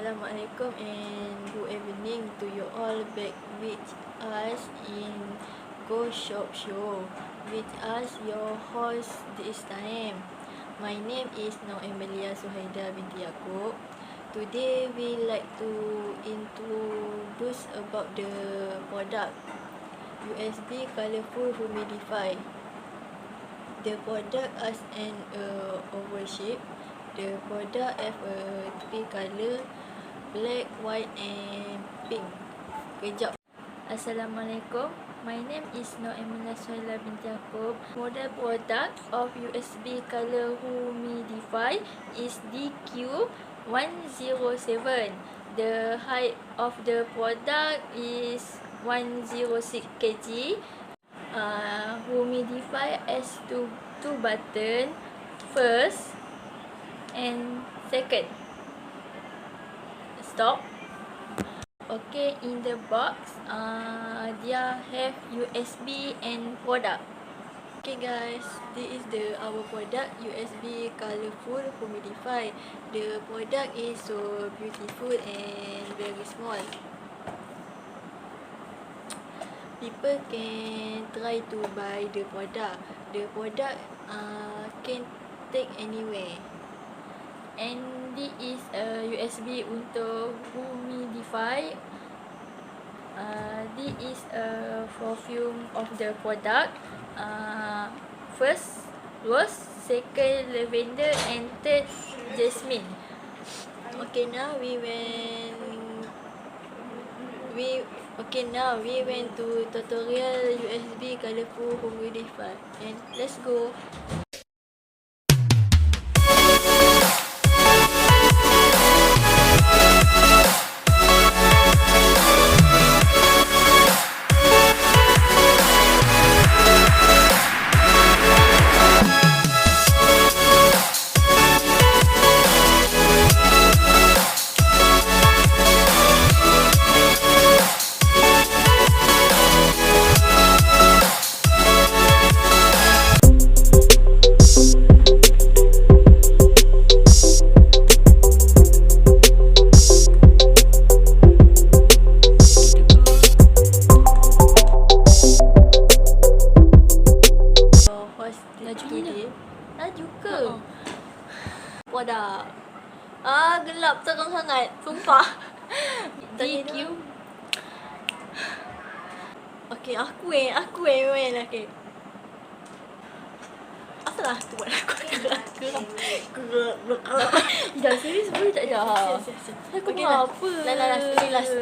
Assalamualaikum and good evening to you all back with us in Go Shop Show. With us your host this time. My name is EMYLIA SUHAIDA binti YAACOB. Today we like to introduce about the product USB Colourful Humidifier. The product has an oval shape. The product have a three color, black, white and pink. Kejap. Assalamualaikum. My name is EMYLIA SUHAILA binti YAACOB. Model product of USB color humidifier is DQ107. The height of the product is 106 kg. Humidifier has two button. First and second. Stop. Okay, in the box, dia have USB and product. Okay guys, this is our product USB Colourful Humidifier. The product is so beautiful and very small. People can try to buy the product. The product can take anywhere. And this is a USB untuk humidify. This is a perfume of the product. First rose, second lavender and third jasmine. Okay, now we went to tutorial USB Colourful Humidifier and let's go. Laju ke? Produk. Gelap terang sangat. Sumpah. DQ. Okay, aku main lah. Okay. Apalah tu buat aku gerak. Dah serius boleh tak dah? Aku apa? Last.